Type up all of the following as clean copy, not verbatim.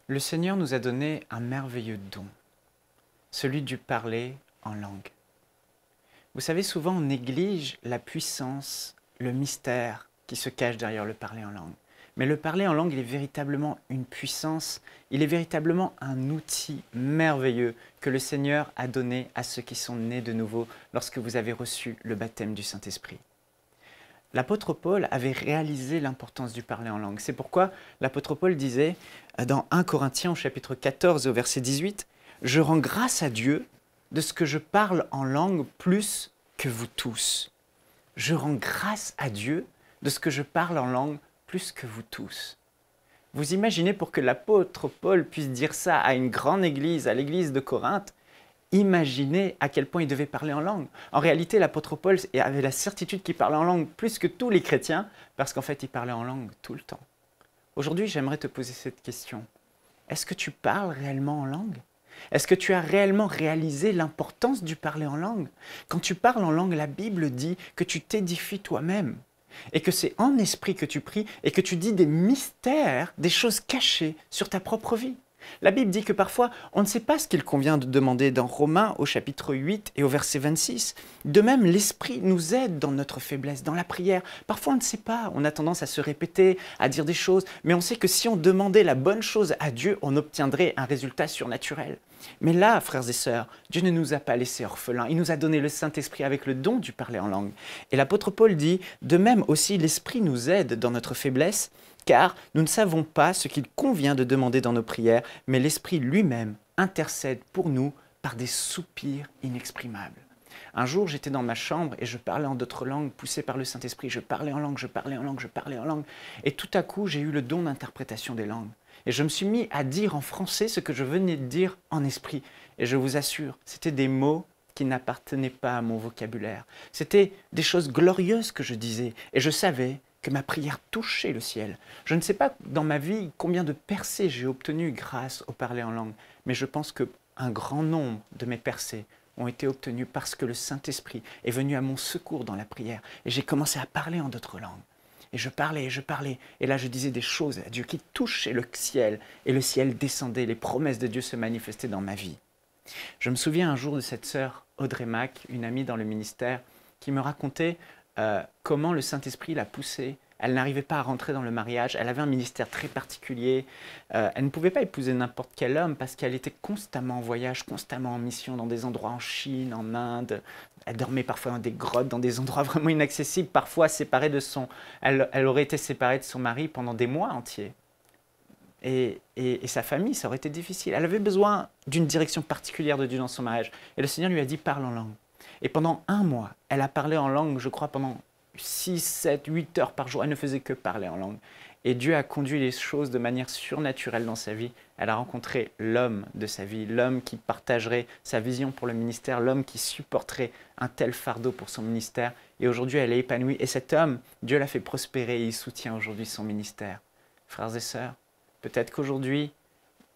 Le Seigneur nous a donné un merveilleux don, celui du parler en langue. Vous savez, souvent on néglige la puissance, le mystère qui se cache derrière le parler en langue. Mais le parler en langue, il est véritablement une puissance, il est véritablement un outil merveilleux que le Seigneur a donné à ceux qui sont nés de nouveau lorsque vous avez reçu le baptême du Saint-Esprit. L'apôtre Paul avait réalisé l'importance du parler en langue. C'est pourquoi l'apôtre Paul disait dans 1 Corinthiens au chapitre 14 et au verset 18 « Je rends grâce à Dieu de ce que je parle en langue plus que vous tous. Je rends grâce à Dieu de ce que je parle en langue plus que vous tous. » Vous imaginez, pour que l'apôtre Paul puisse dire ça à une grande église, à l'église de Corinthe, imaginez à quel point il devait parler en langue. En réalité, l'apôtre Paul avait la certitude qu'il parlait en langue plus que tous les chrétiens, parce qu'en fait, il parlait en langue tout le temps. Aujourd'hui, j'aimerais te poser cette question. Est-ce que tu parles réellement en langue? Est-ce que tu as réellement réalisé l'importance du parler en langue? Quand tu parles en langue, la Bible dit que tu t'édifies toi-même, et que c'est en esprit que tu pries, et que tu dis des mystères, des choses cachées sur ta propre vie. La Bible dit que parfois, on ne sait pas ce qu'il convient de demander dans Romains au chapitre 8 et au verset 26. De même, l'Esprit nous aide dans notre faiblesse, dans la prière. Parfois, on ne sait pas, on a tendance à se répéter, à dire des choses, mais on sait que si on demandait la bonne chose à Dieu, on obtiendrait un résultat surnaturel. Mais là, frères et sœurs, Dieu ne nous a pas laissés orphelins. Il nous a donné le Saint-Esprit avec le don du parler en langue. Et l'apôtre Paul dit, de même aussi, l'Esprit nous aide dans notre faiblesse, car nous ne savons pas ce qu'il convient de demander dans nos prières, mais l'Esprit lui-même intercède pour nous par des soupirs inexprimables. Un jour, j'étais dans ma chambre et je parlais en d'autres langues, poussé par le Saint-Esprit. Je parlais en langue, je parlais en langue, je parlais en langue. Et tout à coup, j'ai eu le don d'interprétation des langues. Et je me suis mis à dire en français ce que je venais de dire en esprit. Et je vous assure, c'était des mots qui n'appartenaient pas à mon vocabulaire. C'était des choses glorieuses que je disais. Et je savais que ma prière touchait le ciel. Je ne sais pas dans ma vie combien de percées j'ai obtenues grâce au parler en langue, mais je pense qu'un grand nombre de mes percées ont été obtenues parce que le Saint-Esprit est venu à mon secours dans la prière. Et j'ai commencé à parler en d'autres langues. Et je parlais, et là je disais des choses à Dieu qui touchaient le ciel, et le ciel descendait, les promesses de Dieu se manifestaient dans ma vie. Je me souviens un jour de cette sœur Audrey Mac, une amie dans le ministère, qui me racontait comment le Saint-Esprit l'a poussée. Elle n'arrivait pas à rentrer dans le mariage, elle avait un ministère très particulier, elle ne pouvait pas épouser n'importe quel homme parce qu'elle était constamment en voyage, constamment en mission dans des endroits en Chine, en Inde. Elle dormait parfois dans des grottes, dans des endroits vraiment inaccessibles, parfois séparée de son... Elle aurait été séparée de son mari pendant des mois entiers. Et sa famille, ça aurait été difficile. Elle avait besoin d'une direction particulière de Dieu dans son mariage. Et le Seigneur lui a dit, parle en langue. Et pendant 1 mois, elle a parlé en langue, je crois, pendant 6, 7, 8 heures par jour. Elle ne faisait que parler en langue. Et Dieu a conduit les choses de manière surnaturelle dans sa vie. Elle a rencontré l'homme de sa vie, l'homme qui partagerait sa vision pour le ministère, l'homme qui supporterait un tel fardeau pour son ministère. Et aujourd'hui, elle est épanouie. Et cet homme, Dieu l'a fait prospérer et il soutient aujourd'hui son ministère. Frères et sœurs, peut-être qu'aujourd'hui,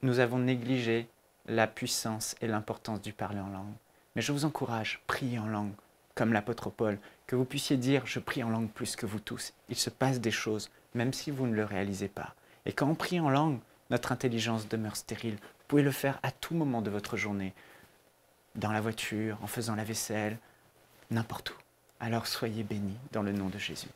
nous avons négligé la puissance et l'importance du parler en langue. Mais je vous encourage, priez en langue, comme l'apôtre Paul, que vous puissiez dire « je prie en langue plus que vous tous ». Il se passe des choses, même si vous ne le réalisez pas. Et quand on prie en langue, notre intelligence demeure stérile. Vous pouvez le faire à tout moment de votre journée, dans la voiture, en faisant la vaisselle, n'importe où. Alors soyez bénis dans le nom de Jésus.